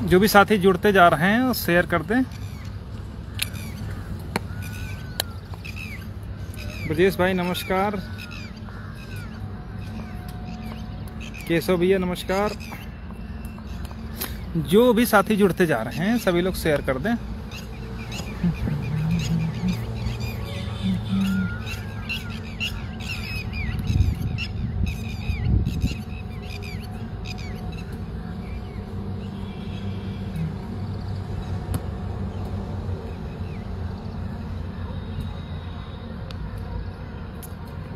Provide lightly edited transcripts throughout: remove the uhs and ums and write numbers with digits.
जो भी साथी जुड़ते जा रहे हैं शेयर कर दें। ब्रजेश भाई नमस्कार, केशव भैया नमस्कार। जो भी साथी जुड़ते जा रहे हैं सभी लोग शेयर कर दें।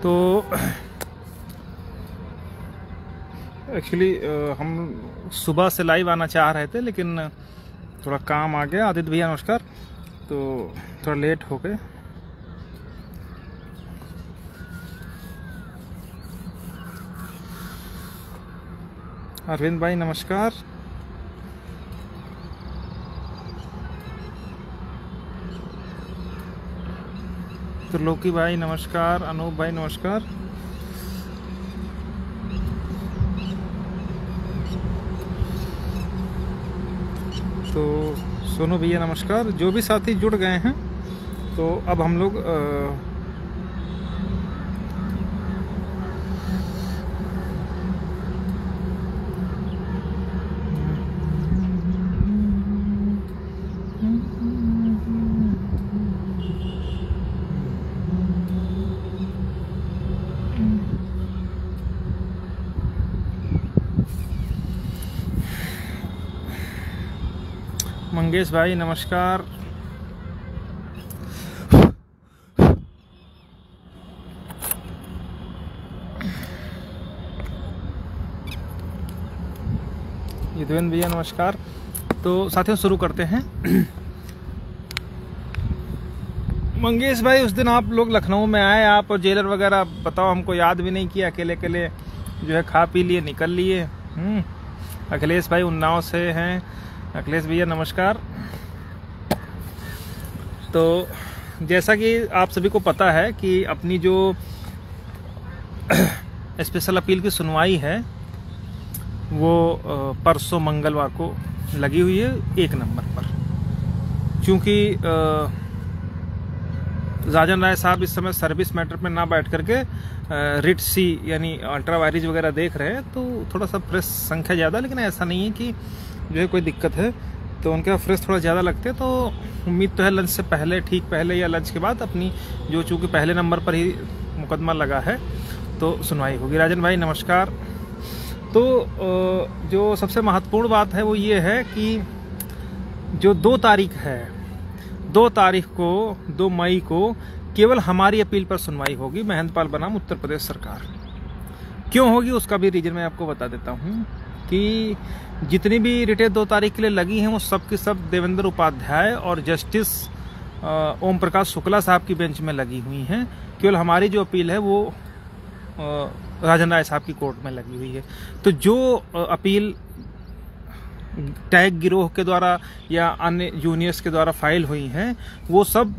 तो एक्चुअली हम सुबह से लाइव आना चाह रहे थे, लेकिन थोड़ा काम आ गया। आदित्य भैया नमस्कार। तो थोड़ा लेट हो गए। अरविंद भाई नमस्कार। त्रिलोकी भाई नमस्कार। अनूप भाई नमस्कार। तो सोनू भैया नमस्कार। जो भी साथी जुड़ गए हैं तो अब हम लोग मंगेश भाई नमस्कार। युधवेंद्र भैया नमस्कार। तो साथियों शुरू करते हैं। मंगेश भाई उस दिन आप लोग लखनऊ में आए, आप और जेलर वगैरह, बताओ हमको याद भी नहीं किया। अकेले अकेले जो है खा पी लिए निकल लिए। अखिलेश भाई उन्नाव से हैं। अखिलेश भैया नमस्कार। तो जैसा कि आप सभी को पता है कि अपनी जो स्पेशल अपील की सुनवाई है वो परसों मंगलवार को लगी हुई है 1 नंबर पर। क्योंकि राजन राय साहब इस समय सर्विस मैटर में ना बैठ करके रिट सी यानी अल्ट्रा वायरेज वगैरह देख रहे हैं, तो थोड़ा सा प्रेस संख्या ज़्यादा, लेकिन ऐसा नहीं है कि जो है कोई दिक्कत है। तो उनके फ्रेश थोड़ा ज़्यादा लगते हैं। तो उम्मीद तो है लंच से पहले, ठीक पहले या लंच के बाद अपनी जो चूँकि पहले नंबर पर ही मुकदमा लगा है तो सुनवाई होगी। राजन भाई नमस्कार। तो जो सबसे महत्वपूर्ण बात है वो ये है कि जो 2 तारीख है, 2 तारीख को 2 मई को केवल हमारी अपील पर सुनवाई होगी, महेंद्रपाल बनाम उत्तर प्रदेश सरकार। क्यों होगी उसका भी रीजन मैं आपको बता देता हूँ कि जितनी भी रिटें 2 तारीख के लिए लगी हैं वो सब की सब देवेंद्र उपाध्याय और जस्टिस ओम प्रकाश शुक्ला साहब की बेंच में लगी हुई हैं। केवल हमारी जो अपील है वो राजन राय साहब की कोर्ट में लगी हुई है। तो जो अपील टैग गिरोह के द्वारा या अन्य जूनियर्स के द्वारा फाइल हुई हैं वो सब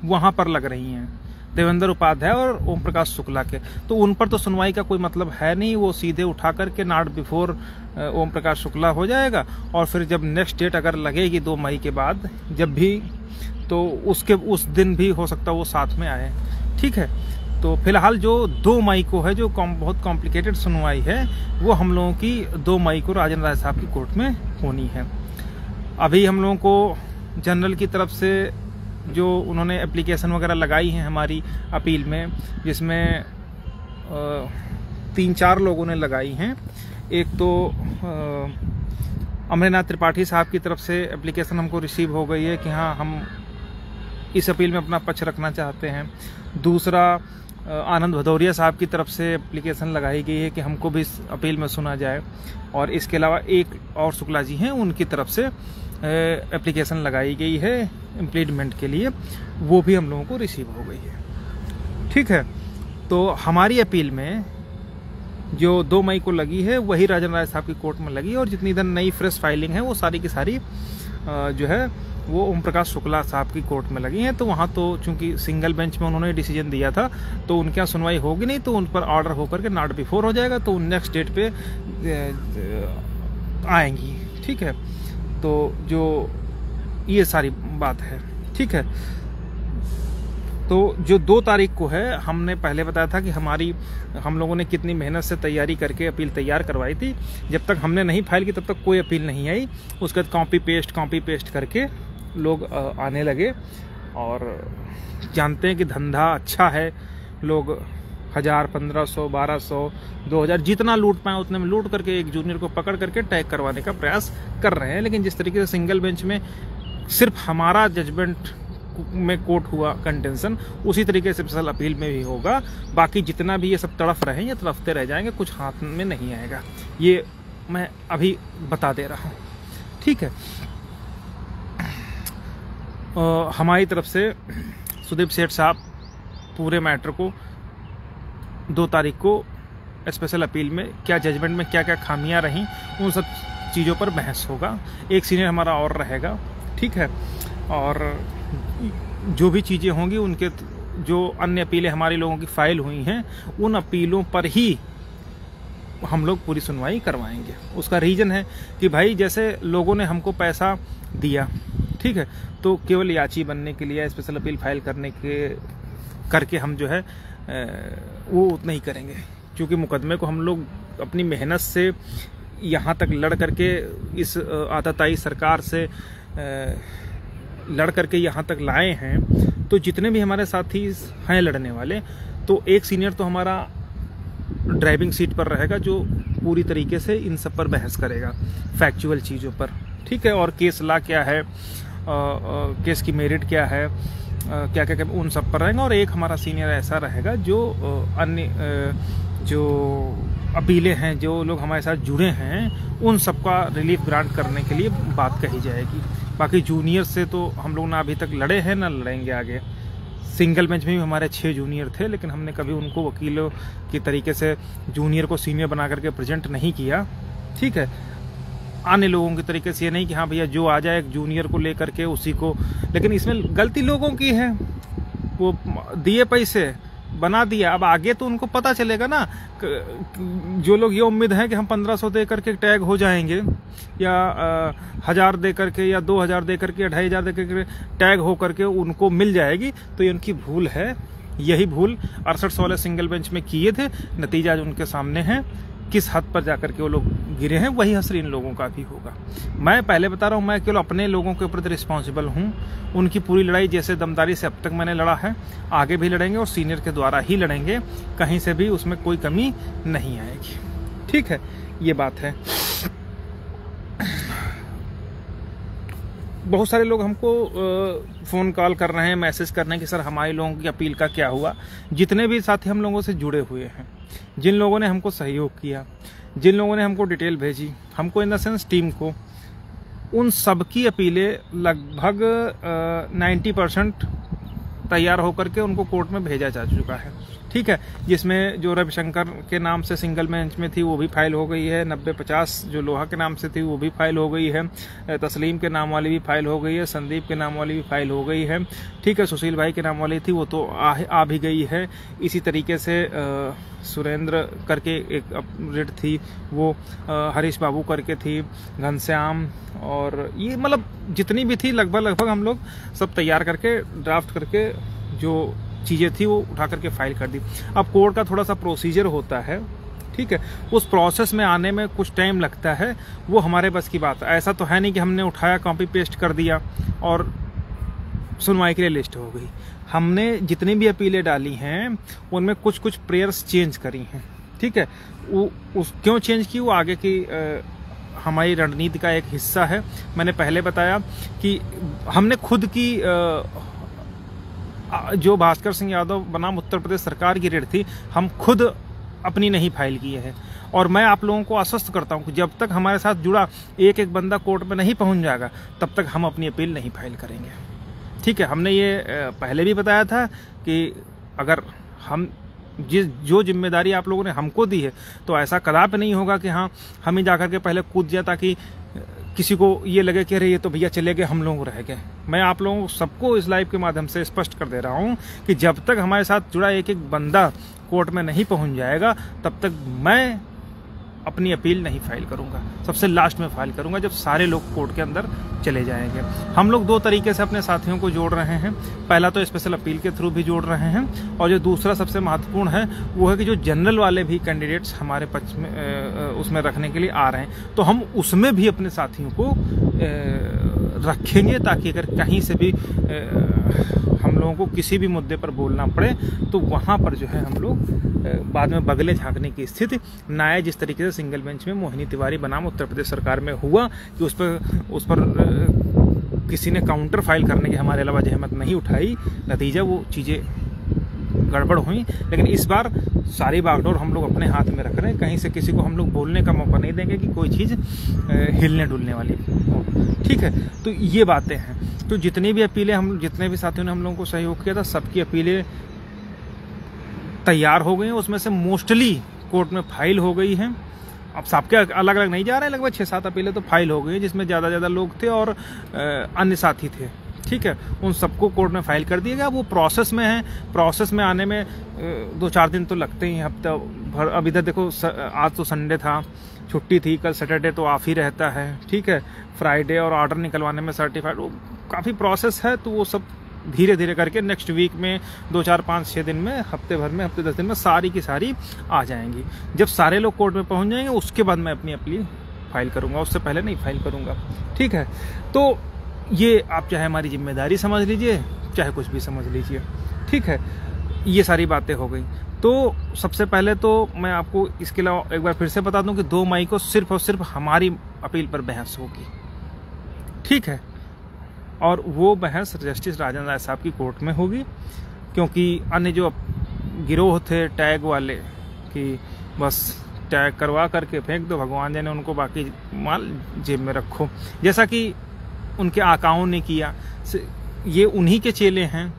वहाँ पर लग रही हैं, देवेंद्र उपाध्याय और ओम प्रकाश शुक्ला के। तो उन पर तो सुनवाई का कोई मतलब है नहीं, वो सीधे उठा करके नॉट बिफोर ओम प्रकाश शुक्ला हो जाएगा। और फिर जब नेक्स्ट डेट अगर लगेगी 2 मई के बाद जब भी, तो उसके उस दिन भी हो सकता है वो साथ में आए। ठीक है। तो फिलहाल जो 2 मई को है, जो बहुत कॉम्प्लिकेटेड सुनवाई है, वो हम लोगों की 2 मई को राजन राय साहब की कोर्ट में होनी है। अभी हम लोगों को जनरल की तरफ से जो उन्होंने एप्लीकेशन वगैरह लगाई हैं हमारी अपील में, जिसमें 3-4 लोगों ने लगाई हैं। एक तो अमरनाथ त्रिपाठी साहब की तरफ से एप्लीकेशन हमको रिसीव हो गई है कि हाँ हम इस अपील में अपना पक्ष रखना चाहते हैं। दूसरा आनंद भदौरिया साहब की तरफ से एप्लीकेशन लगाई गई है कि हमको भी इस अपील में सुना जाए। और इसके अलावा एक और शुक्ला जी हैं, उनकी तरफ से एप्लीकेशन लगाई गई है इम्प्लीडमेंट के लिए, वो भी हम लोगों को रिसीव हो गई है। ठीक है। तो हमारी अपील में जो 2 मई को लगी है वही राजन राय साहब की कोर्ट में लगी है। और जितनी इधर नई फ्रेश फाइलिंग है वो सारी की सारी जो है वो ओम प्रकाश शुक्ला साहब की कोर्ट में लगी हैं। तो वहाँ तो चूंकि सिंगल बेंच में उन्होंने डिसीजन दिया था तो उनके यहाँ सुनवाई होगी नहीं, तो उन पर ऑर्डर होकर के नॉट बिफोर हो जाएगा, तो नेक्स्ट डेट पे आएंगी। ठीक है। तो जो ये सारी बात है, ठीक है। तो जो 2 तारीख को है, हमने पहले बताया था कि हम लोगों ने कितनी मेहनत से तैयारी करके अपील तैयार करवाई थी। जब तक हमने नहीं फाइल की तब तक कोई अपील नहीं आई। उसके बाद कॉपी पेस्ट करके लोग आने लगे, और जानते हैं कि धंधा अच्छा है। लोग 1000, 1500, 1200, 2000 जितना लूट पाए उतने में लूट करके एक जूनियर को पकड़ करके टैग करवाने का प्रयास कर रहे हैं। लेकिन जिस तरीके से सिंगल बेंच में सिर्फ हमारा जजमेंट में कोर्ट हुआ कंटेंशन, उसी तरीके से स्पेशल अपील में भी होगा। बाकी जितना भी ये सब तड़फ रहे हैं, ये तड़फते रह जाएंगे, कुछ हाथ में नहीं आएगा। ये मैं अभी बता दे रहा हूँ, ठीक है। हमारी तरफ से सुदीप सेठ साहब पूरे मैटर को 2 तारीख को स्पेशल अपील में क्या जजमेंट में क्या क्या खामियां रहीं, उन सब चीज़ों पर बहस होगा। एक सीनियर हमारा और रहेगा, ठीक है। और जो भी चीज़ें होंगी, उनके जो अन्य अपीलें हमारे लोगों की फाइल हुई हैं, उन अपीलों पर ही हम लोग पूरी सुनवाई करवाएंगे। उसका रीज़न है कि भाई जैसे लोगों ने हमको पैसा दिया, ठीक है, तो केवल याची बनने के लिए, स्पेशल अपील फाइल करके हम जो है वो उतना ही करेंगे। क्योंकि मुकदमे को हम लोग अपनी मेहनत से यहाँ तक लड़ करके, इस आताताई सरकार से लड़ करके यहाँ तक लाए हैं। तो जितने भी हमारे साथी हैं लड़ने वाले, तो एक सीनियर तो हमारा ड्राइविंग सीट पर रहेगा, जो पूरी तरीके से इन सब पर बहस करेगा, फैक्चुअल चीज़ों पर, ठीक है। और केस लॉ क्या है, केस की मेरिट क्या है, क्या क्या उन सब पर रहेगा। और एक हमारा सीनियर ऐसा रहेगा जो अन्य जो अपीलें हैं, जो लोग हमारे साथ जुड़े हैं, उन सबका रिलीफ ग्रांट करने के लिए बात कही जाएगी। बाकी जूनियर से तो हम लोग ना अभी तक लड़े हैं, ना लड़ेंगे आगे। सिंगल बेंच में भी हमारे 6 जूनियर थे, लेकिन हमने कभी उनको वकीलों की तरीके से जूनियर को सीनियर बना करके प्रेजेंट नहीं किया, ठीक है। आने लोगों की तरीके से ये नहीं कि हाँ भैया जो आ जाए एक जूनियर को लेकर के उसी को। लेकिन इसमें गलती लोगों की है, वो दिए पैसे बना दिया। अब आगे तो उनको पता चलेगा ना। जो लोग ये उम्मीद है कि हम 1500 दे करके टैग हो जाएंगे, या 1000 दे करके, या 2000 दे करके, या 2500 दे करके टैग हो करके उनको मिल जाएगी, तो ये उनकी भूल है। यही भूल 68 वाले सिंगल बेंच में किए थे। नतीजा जो उनके सामने है, किस हद पर जाकर के वो लोग गिरे हैं, वही असर इन लोगों का भी होगा। मैं पहले बता रहा हूँ, मैं केवल अपने लोगों के प्रति रिस्पॉन्सिबल हूँ। उनकी पूरी लड़ाई जैसे दमदारी से अब तक मैंने लड़ा है, आगे भी लड़ेंगे, और सीनियर के द्वारा ही लड़ेंगे। कहीं से भी उसमें कोई कमी नहीं आएगी, ठीक है। ये बात है। बहुत सारे लोग हमको फ़ोन कॉल कर रहे हैं, मैसेज कर रहे हैं कि सर हमारे लोगों की अपील का क्या हुआ। जितने भी साथी हम लोगों से जुड़े हुए हैं, जिन लोगों ने हमको सहयोग किया, जिन लोगों ने हमको डिटेल भेजी, हमको इन द सेंस टीम को, उन सब की अपीलें लगभग 90% तैयार होकर के उनको कोर्ट में भेजा जा चुका है, ठीक है। जिसमें जो रविशंकर के नाम से सिंगल बेंच में थी वो भी फाइल हो गई है, 90-50 जो लोहा के नाम से थी वो भी फाइल हो गई है, तस्लीम के नाम वाली भी फाइल हो गई है, संदीप के नाम वाली भी फाइल हो गई है, ठीक है। सुशील भाई के नाम वाली थी वो तो आ भी गई है। इसी तरीके से सुरेंद्र करके एक रेट थी, वो हरीश बाबू करके थी, घनश्याम, और ये मतलब जितनी भी थी लगभग हम लोग सब तैयार करके ड्राफ्ट करके जो चीज़ें थी वो उठा करके फाइल कर दी। अब कोर्ट का थोड़ा सा प्रोसीजर होता है, ठीक है। उस प्रोसेस में आने में कुछ टाइम लगता है, वो हमारे बस की बात है। ऐसा तो है नहीं कि हमने उठाया, कॉपी पेस्ट कर दिया और सुनवाई के लिए लिस्ट हो गई। हमने जितनी भी अपीलें डाली हैं उनमें कुछ कुछ प्रेयर्स चेंज करी हैं, ठीक है। वो क्यों चेंज की, वो आगे की हमारी रणनीति का एक हिस्सा है। मैंने पहले बताया कि हमने खुद की जो भास्कर सिंह यादव बनाम उत्तर प्रदेश सरकार की रेट थी, हम खुद अपनी नहीं फाइल किए हैं। और मैं आप लोगों को आश्वस्त करता हूं कि जब तक हमारे साथ जुड़ा एक एक बंदा कोर्ट में नहीं पहुंच जाएगा, तब तक हम अपनी अपील नहीं फाइल करेंगे, ठीक है। हमने ये पहले भी बताया था कि अगर हम जो जिम्मेदारी आप लोगों ने हमको दी है, तो ऐसा कदापि नहीं होगा कि हाँ हम ही जाकर के पहले कूद जाए, ताकि किसी को ये लगे कि अरे ये तो भैया चले गए, हम लोग रह गए। मैं आप लोगों सबको इस लाइव के माध्यम से स्पष्ट कर दे रहा हूं कि जब तक हमारे साथ जुड़ा एक एक बंदा कोर्ट में नहीं पहुंच जाएगा, तब तक मैं अपनी अपील नहीं फाइल करूंगा, सबसे लास्ट में फाइल करूंगा जब सारे लोग कोर्ट के अंदर चले जाएंगे। हम लोग 2 तरीके से अपने साथियों को जोड़ रहे हैं। पहला तो स्पेशल अपील के थ्रू भी जोड़ रहे हैं, और जो दूसरा सबसे महत्वपूर्ण है वो है कि जो जनरल वाले भी कैंडिडेट्स हमारे पक्ष में उसमें रखने के लिए आ रहे हैं, तो हम उसमें भी अपने साथियों को रखेंगे, ताकि अगर कहीं से भी हम लोगों को किसी भी मुद्दे पर बोलना पड़े तो वहाँ पर जो है हम लोग बाद में बगले झांकने की स्थिति ना आए। जिस तरीके से सिंगल बेंच में मोहिनी तिवारी बनाम उत्तर प्रदेश सरकार में हुआ कि उस पर किसी ने काउंटर फाइल करने की हमारे अलावा जहमत नहीं उठाई, नतीजा वो चीज़ें गड़बड़ हुई। लेकिन इस बार सारी बागडोर हम लोग अपने हाथ में रख रहे हैं, कहीं से किसी को हम लोग बोलने का मौका नहीं देंगे कि कोई चीज़ हिलने डुलने वाली हो। ठीक है, तो ये बातें हैं। तो जितनी भी अपीलें जितने भी साथियों ने हम लोगों को सहयोग किया था, सबकी अपीलें तैयार हो गई हैं। उसमें से मोस्टली कोर्ट में फाइल हो गई हैं। अब सबके अलग अलग नहीं जा रहे हैं, लगभग 6-7 अपीलें तो फाइल हो गई हैं, जिसमें ज़्यादा लोग थे और अन्य साथी थे। ठीक है, उन सबको कोर्ट में फाइल कर दिया गया। वो प्रोसेस में है, प्रोसेस में आने में 2-4 दिन तो लगते ही, हफ्ता भर। अब इधर देखो, आज तो संडे था, छुट्टी थी, कल सैटरडे तो ऑफ ही रहता है। ठीक है, फ्राइडे और ऑर्डर निकलवाने में सर्टिफाइड, वो काफ़ी प्रोसेस है। तो वो सब धीरे धीरे करके नेक्स्ट वीक में 2-4-5-6 दिन में, हफ्ते भर में, हफ्ते 10 दिन में सारी की सारी आ जाएंगी। जब सारे लोग कोर्ट में पहुंच जाएंगे उसके बाद मैं अपनी अपील फाइल करूंगा, उससे पहले नहीं फाइल करूंगा। ठीक है, तो ये आप चाहे हमारी जिम्मेदारी समझ लीजिए, चाहे कुछ भी समझ लीजिए। ठीक है, ये सारी बातें हो गई। तो सबसे पहले तो मैं आपको इसके अलावा एक बार फिर से बता दूं कि 2 मई को सिर्फ और सिर्फ हमारी अपील पर बहस होगी। ठीक है, और वो बहस जस्टिस राजन राय साहब की कोर्ट में होगी, क्योंकि अन्य जो गिरोह थे टैग वाले कि बस टैग करवा करके फेंक दो, भगवान जाने उनको, बाकी माल जेब में रखो, जैसा कि उनके आकाओं ने किया। ये उन्हीं के चेले हैं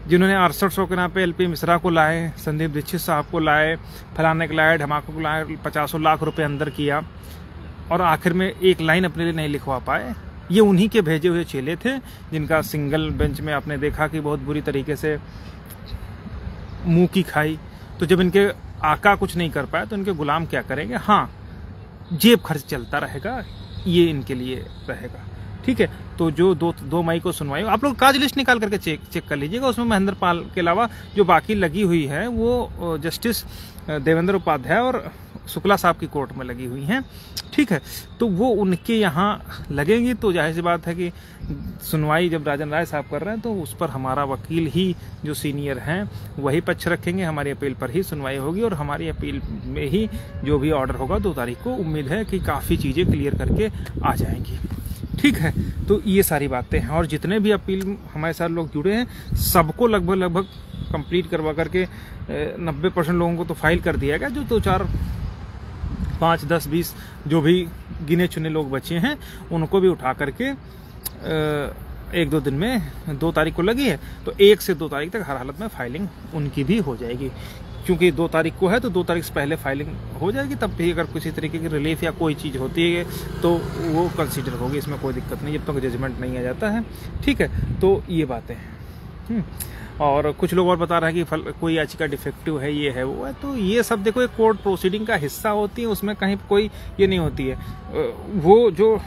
जिन्होंने 6800 के नाम पे LP मिश्रा को लाए, संदीप दीक्षित साहब को लाए, फलाने को लाए, ढमाकों को लाए, 50 लाख रुपए अंदर किया, और आखिर में एक लाइन अपने लिए नहीं लिखवा पाए। ये उन्हीं के भेजे हुए चेले थे, जिनका सिंगल बेंच में आपने देखा कि बहुत बुरी तरीके से मुंह की खाई। तो जब इनके आका कुछ नहीं कर पाए तो इनके गुलाम क्या करेंगे? हाँ, जेब खर्च चलता रहेगा, ये इनके लिए रहेगा। ठीक है, तो जो 2 मई को सुनवाई, आप लोग काज लिस्ट निकाल करके चेक कर लीजिएगा। उसमें महेंद्र पाल के अलावा जो बाकी लगी हुई है वो जस्टिस देवेंद्र उपाध्याय और शुक्ला साहब की कोर्ट में लगी हुई हैं। ठीक है, तो वो उनके यहाँ लगेंगी। तो जाहिर सी बात है कि सुनवाई जब राजन राय साहब कर रहे हैं तो उस पर हमारा वकील ही जो सीनियर हैं वही पक्ष रखेंगे, हमारी अपील पर ही सुनवाई होगी, और हमारी अपील में ही जो भी ऑर्डर होगा 2 तारीख को, उम्मीद है कि काफ़ी चीज़ें क्लियर करके आ जाएंगी। ठीक है, तो ये सारी बातें हैं। और जितने भी अपील हमारे साथ लोग जुड़े हैं सबको लगभग कंप्लीट करवा करके 90% लोगों को तो फाइल कर दिया गया। जो 2-4, 5, 10, 20 जो भी गिने चुने लोग बचे हैं उनको भी उठा करके 1-2 दिन में, 2 तारीख को लगी है तो 1 से 2 तारीख तक हर हालत में फाइलिंग उनकी भी हो जाएगी। क्योंकि 2 तारीख को है तो 2 तारीख से पहले फाइलिंग हो जाएगी, तब भी अगर किसी तरीके की रिलीफ या कोई चीज़ होती है तो वो कंसीडर होगी, इसमें कोई दिक्कत नहीं, जब तक जजमेंट नहीं आ जाता है। ठीक है, तो ये बातें हैं। और कुछ लोग और बता रहे हैं कि कोई याचिका डिफेक्टिव है, ये है वो है। तो ये सब देखो एक कोर्ट प्रोसीडिंग का हिस्सा होती है, उसमें कहीं कोई ये नहीं होती है। वो जो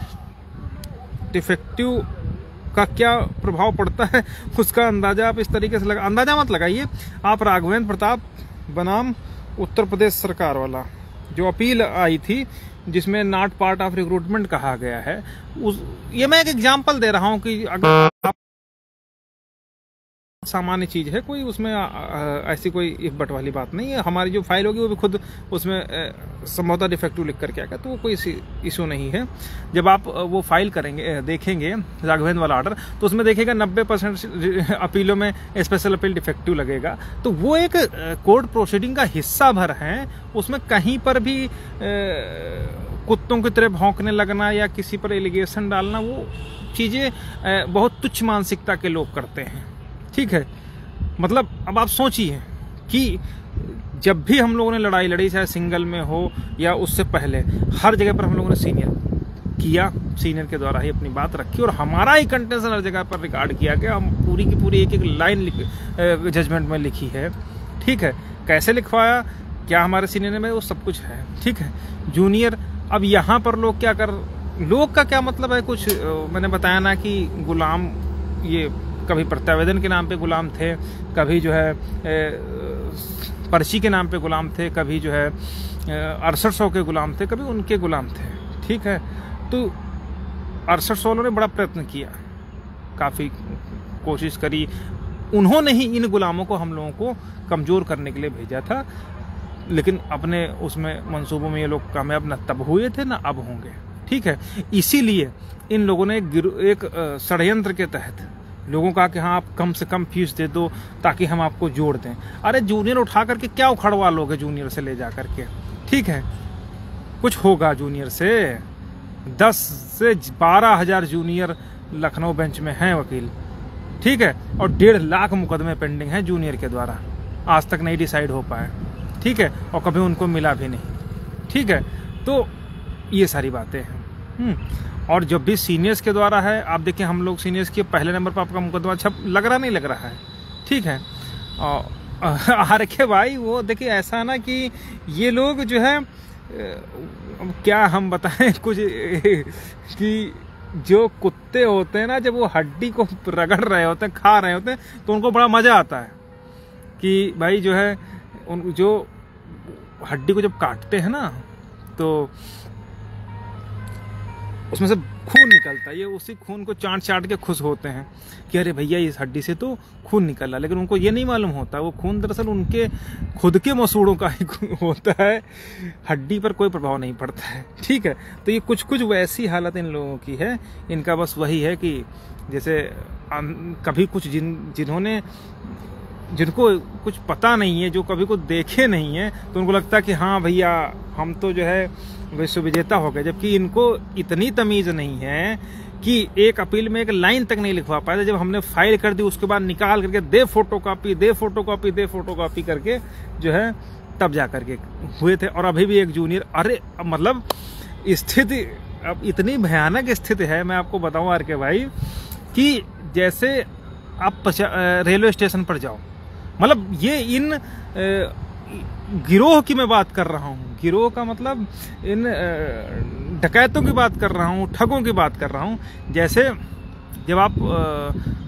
डिफेक्टिव का क्या प्रभाव पड़ता है उसका अंदाजा आप इस तरीके से अंदाजा मत लगाइए आप। राघवेंद्र प्रताप बनाम उत्तर प्रदेश सरकार वाला जो अपील आई थी, जिसमें नॉट पार्ट ऑफ रिक्रूटमेंट कहा गया है, ये मैं एक एग्जांपल दे रहा हूं कि अगर आप सामान्य चीज है, कोई उसमें ऐसी कोई इफ बट वाली बात नहीं है। हमारी जो फाइल होगी वो भी खुद उसमें संभवतः डिफेक्टिव लिख करके आएगा, तो वो कोई इशू नहीं है। जब आप वो फाइल करेंगे, देखेंगे राघवेंद्र वाला ऑर्डर, तो उसमें देखेगा 90% अपीलों में स्पेशल अपील डिफेक्टिव लगेगा। तो वो एक कोर्ट प्रोसीडिंग का हिस्सा भर है, उसमें कहीं पर भी कुत्तों की तरह भौंकने लगना या किसी पर एलिगेशन डालना, वो चीजें बहुत तुच्छ मानसिकता के लोग करते हैं। ठीक है, मतलब अब आप सोचिए कि जब भी हम लोगों ने लड़ाई लड़ी, चाहे सिंगल में हो या उससे पहले, हर जगह पर हम लोगों ने सीनियर के द्वारा ही अपनी बात रखी, और हमारा ही कंटेंशन हर जगह पर रिकॉर्ड किया गया। हम पूरी की पूरी एक लाइन जजमेंट में लिखी है। ठीक है, कैसे लिखवाया? क्या हमारे सीनियर में वो सब कुछ है, ठीक है। जूनियर, अब यहाँ पर लोग क्या कर, लोग का क्या मतलब है, कुछ मैंने बताया ना कि गुलाम, ये कभी प्रत्यावेदन के नाम पे गुलाम थे, कभी जो है पर्ची के नाम पे गुलाम थे, कभी जो है 6800 के गुलाम थे, कभी उनके गुलाम थे, ठीक है। तो 6800 ने बड़ा प्रयत्न किया, काफ़ी कोशिश करी, उन्होंने ही इन गुलामों को हम लोगों को कमज़ोर करने के लिए भेजा था, लेकिन अपने उसमें मंसूबों में ये लोग कामयाब न तब हुए थे न अब होंगे, ठीक है। इसीलिए इन लोगों ने एक षड्यंत्र के तहत लोगों का कि हाँ आप कम से कम फीस दे दो ताकि हम आपको जोड़ दें। अरे जूनियर उठा करके क्या उखड़वा लोगे जूनियर से ले जा करके, ठीक है। कुछ होगा जूनियर से? 10 से 12,000 जूनियर लखनऊ बेंच में हैं वकील, ठीक है, और 1.5 लाख मुकदमे पेंडिंग हैं जूनियर के द्वारा, आज तक नहीं डिसाइड हो पाए, ठीक है, और कभी उनको मिला भी नहीं, ठीक है। तो ये सारी बातें हैं। और जब भी सीनियर्स के द्वारा है, आप देखिए हम लोग सीनियर्स के पहले नंबर पर आपका मुकदमा छप लग रहा नहीं लग रहा है, ठीक है। और के भाई वो देखिए ऐसा ना कि ये लोग जो है क्या हम बताएं कुछ कि जो कुत्ते होते हैं ना, जब वो हड्डी को रगड़ रहे होते हैं, खा रहे होते हैं, तो उनको बड़ा मजा आता है कि भाई जो है उन जो हड्डी को जब काटते हैं ना तो उसमें से खून निकलता है, ये उसी खून को चाट के खुश होते हैं कि अरे भैया इस हड्डी से तो खून निकल रहा, लेकिन उनको ये नहीं मालूम होता वो खून दरअसल उनके खुद के मसूड़ों का ही होता है, हड्डी पर कोई प्रभाव नहीं पड़ता है, ठीक है। तो ये कुछ कुछ वैसी हालत इन लोगों की है, इनका बस वही है कि जैसे कभी कुछ जिनको कुछ पता नहीं है, जो कभी को देखे नहीं है, तो उनको लगता है कि हाँ भैया हम तो जो है विश्व विजेता हो गए, जबकि इनको इतनी तमीज़ नहीं है कि एक अपील में एक लाइन तक नहीं लिखवा पाए। जब हमने फाइल कर दी उसके बाद निकाल करके दे फोटोकॉपी करके जो है तब जा करके हुए थे। और अभी भी एक जूनियर, अरे मतलब स्थिति अब इतनी भयानक स्थिति है, मैं आपको बताऊं आर के भाई, कि जैसे आप रेलवे स्टेशन पर जाओ, मतलब ये इन गिरोह की मैं बात कर रहा हूँ, गिरोह का मतलब इन डकैतों की बात कर रहा हूँ, ठगों की बात कर रहा हूँ। जैसे जब आप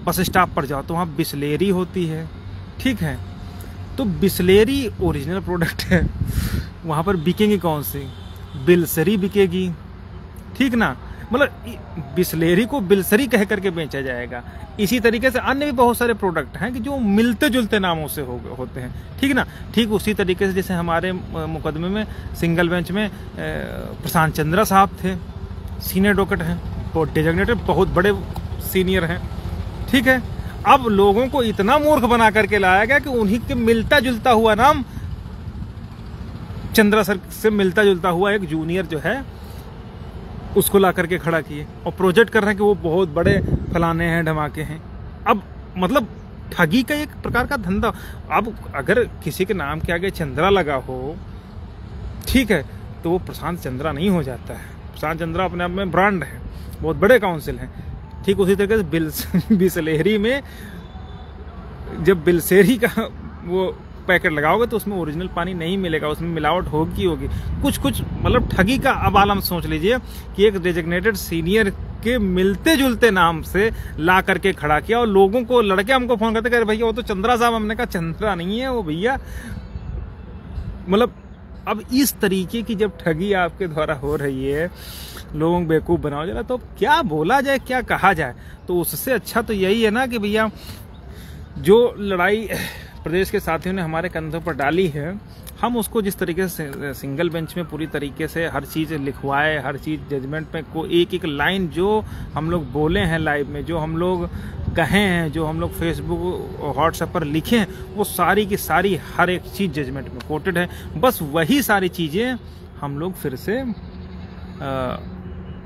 बस स्टॉप पर जाओ तो वहाँ बिस्लेरी होती है, ठीक है, तो बिस्लेरी ओरिजिनल प्रोडक्ट है, वहाँ पर बिकेंगी कौन सी? बिल्सरी बिकेगी, ठीक ना, मतलब बिस्लेरी को बिल्सरी कह करके बेचा जाएगा। इसी तरीके से अन्य भी बहुत सारे प्रोडक्ट हैं कि जो मिलते जुलते नामों से होते हैं, ठीक ना। ठीक उसी तरीके से जैसे हमारे मुकदमे में सिंगल बेंच में प्रशांत चंद्रा साहब थे, सीनियर डॉकेट हैं, बहुत डेजिग्नेटेड, बहुत बड़े सीनियर हैं, ठीक है। अब लोगों को इतना मूर्ख बना करके लाया गया कि उन्हीं के मिलता जुलता हुआ नाम, चंद्रा सर से मिलता जुलता हुआ एक जूनियर जो है उसको ला करके खड़ा किए और प्रोजेक्ट कर रहे हैं कि वो बहुत बड़े फलाने हैं, धमाके हैं। अब मतलब ठगी का एक प्रकार का धंधा। अब अगर किसी के नाम के आगे चंद्रा लगा हो, ठीक है, तो वो प्रशांत चंद्रा नहीं हो जाता है। प्रशांत चंद्रा अपने आप में ब्रांड है, बहुत बड़े काउंसिल हैं। ठीक उसी तरीके से बिस्लेरी में जब बिल्सेरी का वो पैकेट लगाओगे तो उसमें ओरिजिनल पानी नहीं मिलेगा, उसमें मिलावट होगी कुछ मतलब ठगी का। अब आलम सोच लीजिए कि एक डेजिग्नेटेड सीनियर के मिलते जुलते नाम से ला करके खड़ा किया और लोगों को, लड़के हमको फोन करते कह भैया वो तो चंद्रा साहब। हमने कहा चंद्रा नहीं है वो भैया। मतलब अब इस तरीके की जब ठगी आपके द्वारा हो रही है, लोगों को बेवकूफ बनाओ जरा, तो क्या बोला जाए, क्या कहा जाए। तो उससे अच्छा तो यही है ना कि भैया जो लड़ाई प्रदेश के साथियों ने हमारे कंधों पर डाली है, हम उसको जिस तरीके से सिंगल बेंच में पूरी तरीके से हर चीज़ लिखवाए, हर चीज़ जजमेंट में को एक एक लाइन जो हम लोग बोले हैं लाइव में, जो हम लोग कहे हैं, जो हम लोग फेसबुक व्हाट्सएप पर लिखे हैं, वो सारी की सारी हर एक चीज़ जजमेंट में कोटेड है। बस वही सारी चीज़ें हम लोग फिर से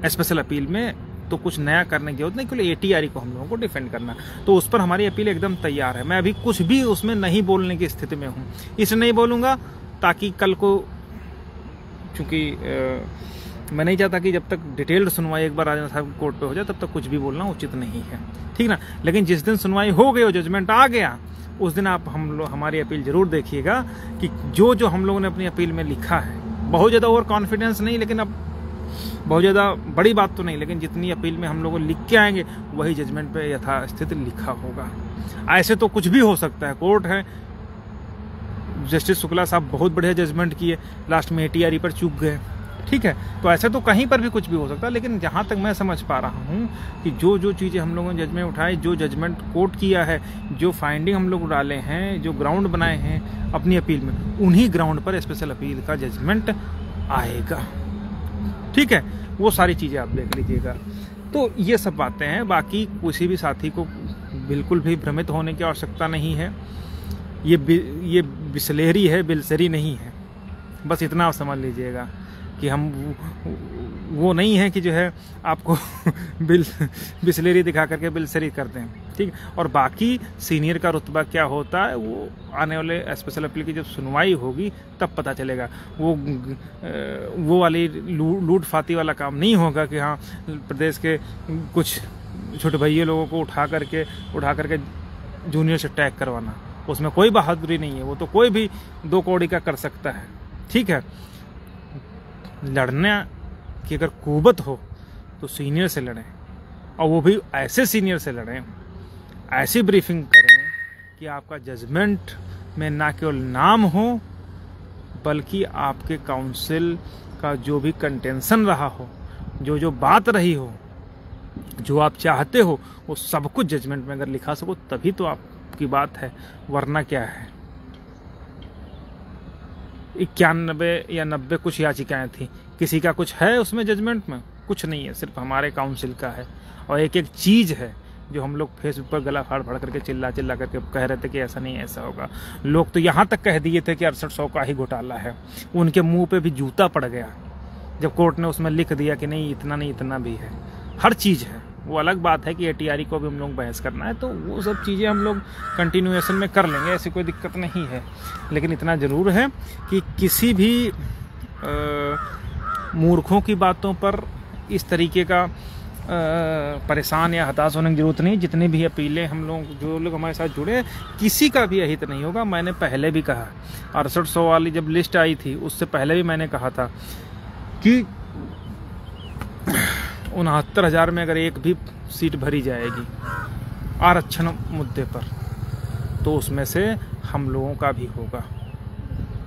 स्पेशल अपील में तो कुछ नया करने की जरूरत नहीं, क्योंकि ATRE को हम लोगों को डिफेंड करना, तो उस पर हमारी अपील एकदम तैयार है। मैं अभी कुछ भी उसमें नहीं बोलने की स्थिति में हूँ, इसलिए नहीं बोलूँगा ताकि कल को, चूँकि मैं नहीं चाहता कि जब तक डिटेल्ड सुनवाई एक बार राजेंद्र साहब कोर्ट पे हो जाए तब तक कुछ भी बोलना उचित नहीं है, ठीक ना। लेकिन जिस दिन सुनवाई हो गई और जजमेंट आ गया उस दिन आप हमारी अपील जरूर देखिएगा कि जो हम लोगों ने अपनी अपील में लिखा है, बहुत ज़्यादा ओवर कॉन्फिडेंस नहीं, लेकिन अब बहुत ज़्यादा बड़ी बात तो नहीं, लेकिन जितनी अपील में हम लोग लिख के आएंगे वही जजमेंट पे यथास्थित लिखा होगा। ऐसे तो कुछ भी हो सकता है, कोर्ट है। जस्टिस शुक्ला साहब बहुत बढ़िया जजमेंट किए, लास्ट में ATRE पर चूक गए, ठीक है। तो ऐसे तो कहीं पर भी कुछ भी हो सकता है, लेकिन जहाँ तक मैं समझ पा रहा हूँ कि जो चीज़ें हम लोगों ने जजमेंट उठाई, जो जजमेंट कोर्ट किया है, जो फाइंडिंग हम लोग डाले हैं, जो ग्राउंड बनाए हैं अपनी अपील में, उन्हीं ग्राउंड पर स्पेशल अपील का जजमेंट आएगा, ठीक है। वो सारी चीज़ें आप देख लीजिएगा। तो ये सब बातें हैं, बाकी किसी भी साथी को बिल्कुल भी भ्रमित होने की आवश्यकता नहीं है। ये बिस्लेरी है, बिल्सरी नहीं है, बस इतना आप समझ लीजिएगा कि हम वो नहीं है कि जो है आपको बिस्लेरी दिखा करके बिल्सरी करते हैं, ठीक। और बाकी सीनियर का रुतबा क्या होता है वो आने वाले स्पेशल अपील की जब सुनवाई होगी तब पता चलेगा। वो वाली लूट फाती वाला काम नहीं होगा कि हाँ प्रदेश के कुछ छोटे भैया लोगों को उठा करके जूनियर से टैग करवाना, उसमें कोई बहादुरी नहीं है। वो तो कोई भी 2 कौड़ी का कर सकता है, ठीक है। लड़ने की अगर कुवत हो तो सीनियर से लड़ें, और वो भी ऐसे सीनियर से लड़ें, ऐसी ब्रीफिंग करें कि आपका जजमेंट में ना केवल नाम हो बल्कि आपके काउंसिल का जो भी कंटेंशन रहा हो, जो बात रही हो, जो आप चाहते हो, वो सब कुछ जजमेंट में अगर लिखा सको तभी तो आपकी बात है, वरना क्या है। 91 या 90 कुछ याचिकाएं थी, किसी का कुछ है उसमें जजमेंट में? कुछ नहीं है, सिर्फ हमारे काउंसिल का है। और एक चीज़ है जो हम लोग फेसबुक पर गला फाड़ करके चिल्ला करके कह रहे थे कि ऐसा नहीं ऐसा होगा। लोग तो यहाँ तक कह दिए थे कि 6800 का ही घोटाला है, उनके मुंह पे भी जूता पड़ गया जब कोर्ट ने उसमें लिख दिया कि नहीं इतना नहीं इतना भी है, हर चीज़ है। वो अलग बात है कि ATRE को भी हम लोग बहस करना है, तो वो सब चीज़ें हम लोग कंटिन्यूएशन में कर लेंगे, ऐसी कोई दिक्कत नहीं है। लेकिन इतना ज़रूर है कि किसी भी मूर्खों की बातों पर इस तरीके का परेशान या हताश होने की जरूरत नहीं। जितनी भी अपीलें हम लोग जो लोग हमारे साथ जुड़े, किसी का भी अहित नहीं होगा। मैंने पहले भी कहा, 6800 वाली जब लिस्ट आई थी उससे पहले भी मैंने कहा था कि 69,000 में अगर एक भी सीट भरी जाएगी आरक्षण मुद्दे पर तो उसमें से हम लोगों का भी होगा।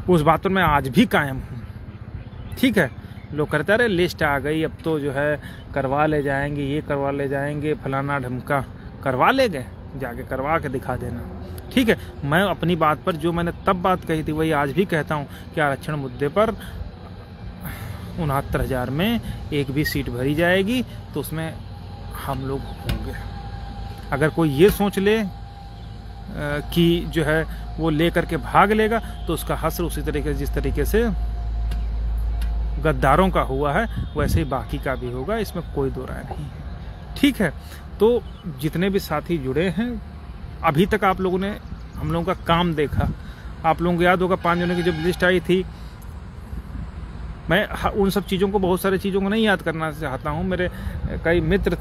उस बात पर मैं आज भी कायम हूँ, ठीक है। लोग कहते रहे लिस्ट आ गई अब तो जो है करवा ले जाएंगे, ये करवा ले जाएंगे, फलाना ढमका, करवा ले गए, जाके करवा के दिखा देना, ठीक है। मैं अपनी बात पर जो मैंने तब बात कही थी वही आज भी कहता हूँ कि आरक्षण मुद्दे पर 69,000 में एक भी सीट भरी जाएगी तो उसमें हम लोग होंगे। अगर कोई ये सोच ले कि जो है वो ले करके भाग लेगा तो उसका हश्र उसी तरीके से जिस तरीके से गद्दारों का हुआ है वैसे ही बाकी का भी होगा, इसमें कोई दो राय नहीं है, ठीक है। तो जितने भी साथी जुड़े हैं अभी तक आप लोगों ने हम लोगों का काम देखा। आप लोगों को याद होगा 5 जनों की जब लिस्ट आई थी, मैं उन सब चीज़ों को, बहुत सारी चीज़ों को नहीं याद करना चाहता हूँ। मेरे कई मित्र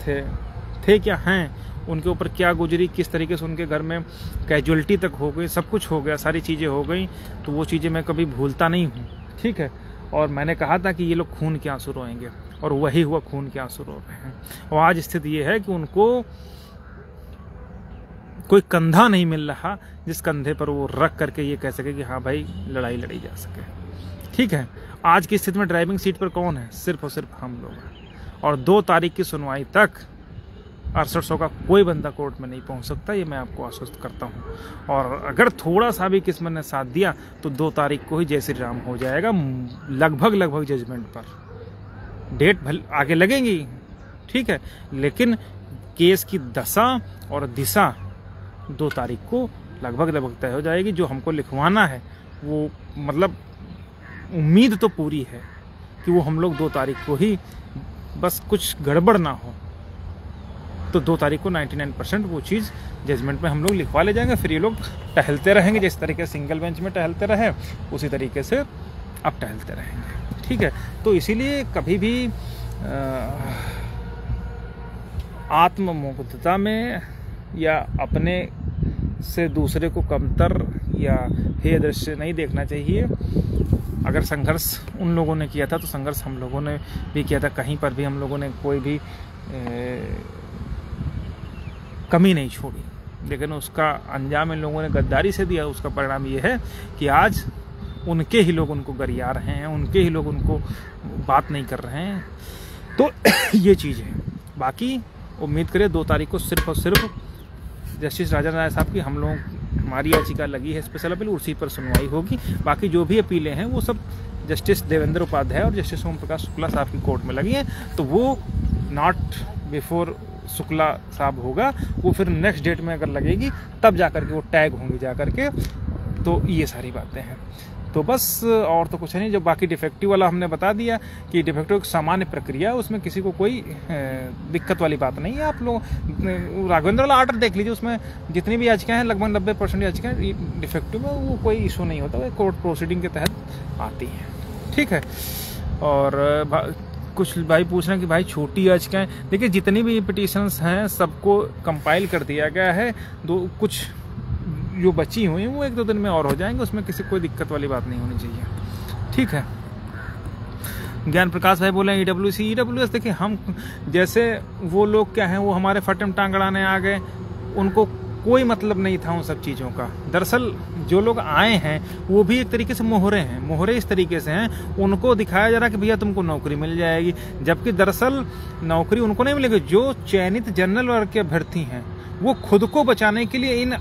थे क्या हैं, उनके ऊपर क्या गुजरी, किस तरीके से उनके घर में कैजुअलिटी तक हो गई, सब कुछ हो गया, सारी चीज़ें हो गई, तो वो चीज़ें मैं कभी भूलता नहीं हूँ, ठीक है। और मैंने कहा था कि ये लोग खून के आंसू रोएंगे और वही हुआ, खून के आंसू रो रहे हैं। और आज स्थिति ये है कि उनको कोई कंधा नहीं मिल रहा जिस कंधे पर वो रख करके ये कह सके कि हाँ भाई लड़ाई लड़ी जा सके, ठीक है। आज की स्थिति में ड्राइविंग सीट पर कौन है? सिर्फ और सिर्फ हम लोग हैं। और 2 तारीख की सुनवाई तक 6800 का कोई बंदा कोर्ट में नहीं पहुंच सकता, ये मैं आपको आश्वस्त करता हूं। और अगर थोड़ा सा भी किस्मत ने साथ दिया तो 2 तारीख को ही जय श्री राम हो जाएगा, लगभग जजमेंट पर। डेट आगे लगेंगी, ठीक है, लेकिन केस की दशा और दिशा 2 तारीख को लगभग तय हो जाएगी। जो हमको लिखवाना है वो मतलब उम्मीद तो पूरी है कि वो हम लोग 2 तारीख को ही, बस कुछ गड़बड़ ना हो तो 2 तारीख को 99% वो चीज़ जजमेंट में हम लोग लिखवा ले जाएंगे। फिर ये लोग टहलते रहेंगे, जिस तरीके से सिंगल बेंच में टहलते रहे उसी तरीके से अब टहलते रहेंगे। ठीक है। तो इसीलिए कभी भी आत्ममुग्धता में या अपने से दूसरे को कमतर या हेय दृश्य नहीं देखना चाहिए। अगर संघर्ष उन लोगों ने किया था तो संघर्ष हम लोगों ने भी किया था, कहीं पर भी हम लोगों ने कोई भी कमी नहीं छोड़ी, लेकिन उसका अंजाम इन लोगों ने गद्दारी से दिया। उसका परिणाम ये है कि आज उनके ही लोग उनको गरिया रहे हैं, उनके ही लोग उनको बात नहीं कर रहे हैं। तो ये चीज़ है। बाकी उम्मीद करें 2 तारीख को सिर्फ और सिर्फ जस्टिस राजन राय साहब की हम लोग हमारी याचिका लगी है स्पेशल अपील, उसी पर सुनवाई होगी। बाकी जो भी अपीलें हैं वो सब जस्टिस देवेंद्र उपाध्याय और जस्टिस ओम प्रकाश शुक्ला साहब की कोर्ट में लगी हैं, तो वो नॉट बिफोर शुक्ला साहब होगा, वो फिर नेक्स्ट डेट में अगर लगेगी तब जाकर के वो टैग होंगी जाकर के। तो ये सारी बातें हैं। तो बस और तो कुछ नहीं। जो बाकी डिफेक्टिव वाला हमने बता दिया कि डिफेक्टिव एक सामान्य प्रक्रिया, उसमें किसी को कोई दिक्कत वाली बात नहीं है। आप लोग राघवेंद्र वाला आर्डर देख लीजिए, उसमें जितनी भी याचिकाएं हैं लगभग 90% याचिकाएं डिफेक्टिव में, वो कोई इशू नहीं होता, वो कोर्ट प्रोसीडिंग के तहत आती हैं, ठीक है। और कुछ भाई पूछ रहे हैं कि भाई छोटी याचिकाएं, देखिए जितनी भी पिटीशंस हैं सबको कंपाइल कर दिया गया है। कुछ जो बची हुई हैं वो 1-2 दिन में और हो जाएंगे, उसमें किसी कोई दिक्कत वाली बात नहीं होनी चाहिए, ठीक है। ज्ञान प्रकाश भाई बोले ईडब्ल्यूएस, देखिए हम जैसे वो लोग क्या हैं, वो हमारे फटम टांग अड़ाने आ गए, उनको कोई मतलब नहीं था उन सब चीज़ों का। दरअसल जो लोग आए हैं वो भी एक तरीके से मोहरे हैं। मोहरे इस तरीके से हैं, उनको दिखाया जा रहा है कि भैया तुमको नौकरी मिल जाएगी, जबकि दरअसल नौकरी उनको नहीं मिलेगी। जो चयनित जनरल वर्ग के अभ्यर्थी हैं वो खुद को बचाने के लिए इन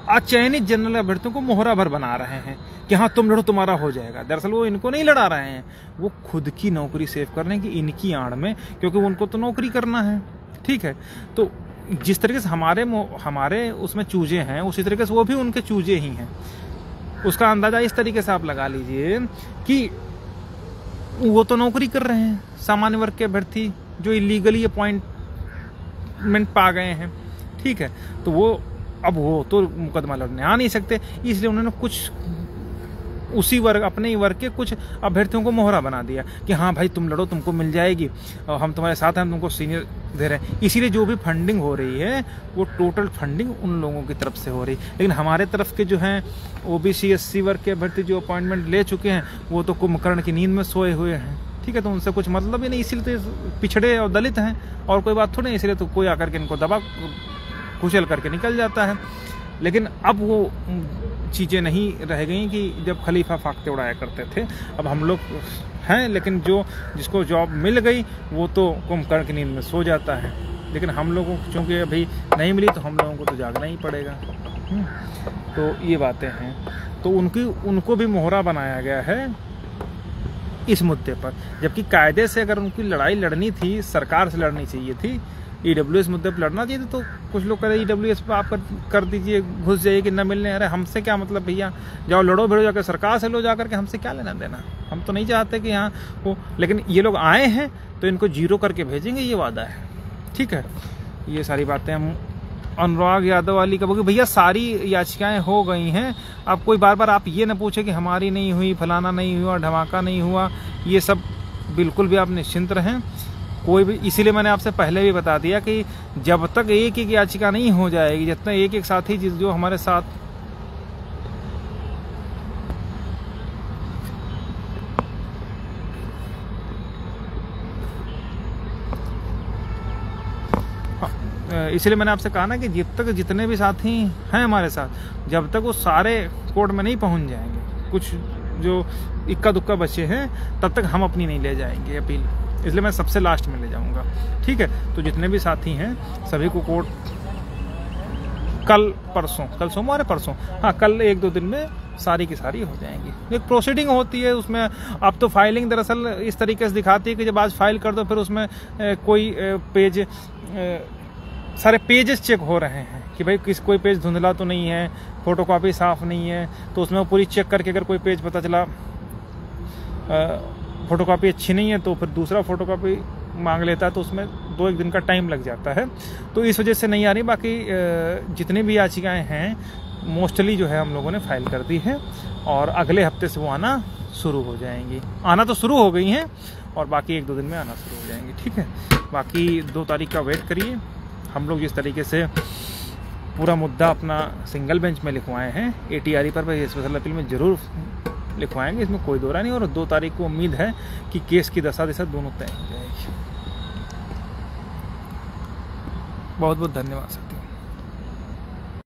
अचयनित जनरल अभ्यर्थियों को मोहरा भर बना रहे हैं कि हाँ तुम लड़ो तुम्हारा हो जाएगा। दरअसल वो इनको नहीं लड़ा रहे हैं, वो खुद की नौकरी सेव करने की इनकी आड़ में, क्योंकि उनको तो नौकरी करना है, ठीक है। तो जिस तरीके से हमारे उसमें चूजे हैं, उसी तरीके से वो भी उनके चूजे ही हैं। उसका अंदाजा इस तरीके से आप लगा लीजिए कि वो तो नौकरी कर रहे हैं, सामान्य वर्ग के अभ्यर्थी जो इलीगली अपॉइंटमेंट पा गए हैं, ठीक है। तो वो तो मुकदमा लड़ने आ नहीं सकते, इसलिए उन्होंने कुछ उसी वर्ग, अपने ही वर्ग के कुछ अभ्यर्थियों को मोहरा बना दिया कि हाँ भाई तुम लड़ो, तुमको मिल जाएगी, और हम तुम्हारे साथ हैं, हम तुमको सीनियर दे रहे हैं। इसीलिए जो भी फंडिंग हो रही है वो टोटल फंडिंग उन लोगों की तरफ से हो रही है। लेकिन हमारे तरफ के जो हैं ओबीसी SC वर्ग के अभ्यर्थी जो अपॉइंटमेंट ले चुके हैं वो तो कुंभकर्ण की नींद में सोए हुए हैं, ठीक है। तो उनसे कुछ मतलब ही नहीं, इसीलिए तो पिछड़े और दलित हैं, और कोई बात थोड़ी, इसलिए तो कोई आकर के इनको दबा कुचल करके निकल जाता है। लेकिन अब वो चीज़ें नहीं रह गई कि जब खलीफा फाकते उड़ाया करते थे। अब हम लोग हैं, लेकिन जिसको जॉब मिल गई वो तो कुंभकर्ण की नींद में सो जाता है। लेकिन हम लोगों को चूँकि अभी नहीं मिली तो हम लोगों को तो जागना ही पड़ेगा। तो ये बातें हैं। तो उनको भी मोहरा बनाया गया है इस मुद्दे पर, जबकि कायदे से अगर उनकी लड़ाई लड़नी थी, सरकार से लड़नी चाहिए थी, ईडब्ल्यूएस मुद्दे पर लड़ना चाहिए। तो कुछ लोग कह रहे ईडब्ल्यूएस पर आप कर दीजिए, घुस जाइए कि न मिलने। अरे हमसे क्या मतलब भैया, जाओ लड़ो भिड़ो जाकर सरकार से लो जाकर के, हमसे क्या लेना देना। हम तो नहीं चाहते कि यहाँ वो, लेकिन ये लोग आए हैं तो इनको जीरो करके भेजेंगे, ये वादा है, ठीक है। ये सारी बातें हम अनुराग यादव वाली का बोले भैया सारी याचिकाएं हो गई हैं, अब कोई बार बार आप ये ना पूछे कि हमारी नहीं हुई, फलाना नहीं हुआ, धमाका नहीं हुआ, ये सब बिल्कुल भी आप निश्चिंत रहें। कोई भी, इसीलिए मैंने आपसे पहले भी बता दिया कि जब तक एक याचिका नहीं हो जाएगी, जितना एक साथी जो हमारे साथ इसलिए मैंने आपसे कहा ना कि जितने भी साथी हैं हमारे साथ, जब तक वो सारे कोर्ट में नहीं पहुंच जाएंगे, कुछ जो इक्का दुक्का बचे हैं, तब तक हम अपनी नहीं ले जाएंगे अपील। इसलिए मैं सबसे लास्ट में ले जाऊंगा, ठीक है। तो जितने भी साथी हैं सभी को कोर्ट कल सोमवार है, परसों, हाँ कल 1-2 दिन में सारी की सारी हो जाएंगी। एक प्रोसीडिंग होती है उसमें। अब तो फाइलिंग दरअसल इस तरीके से दिखाती है कि जब आज फाइल कर दो फिर उसमें कोई पेज, सारे पेजेस चेक हो रहे हैं कि भाई कोई पेज धुंधला तो नहीं है, फोटोकॉपी साफ नहीं है, तो उसमें वो पूरी चेक करके अगर कोई पेज पता चला फोटोकॉपी अच्छी नहीं है तो फिर दूसरा फोटोकॉपी मांग लेता है, तो उसमें 2-1 दिन का टाइम लग जाता है। तो इस वजह से नहीं आ रही। बाकी जितनी भी याचिकाएं हैं मोस्टली जो है हम लोगों ने फाइल कर दी है, और अगले हफ्ते से वो आना शुरू हो जाएंगी। आना तो शुरू हो गई हैं और बाकी 1-2 दिन में आना शुरू हो जाएंगी। ठीक है, बाकी 2 तारीख का वेट करिए। हम लोग जिस तरीके से पूरा मुद्दा अपना सिंगल बेंच में लिखवाए हैं, ATRE पर स्पेशल अपील में ज़रूर लिखवाएंगे, इसमें कोई दो राय नहीं। और 2 तारीख को उम्मीद है कि केस की दशा दिशा दोनों तय हो जाएगी। बहुत बहुत धन्यवाद सर।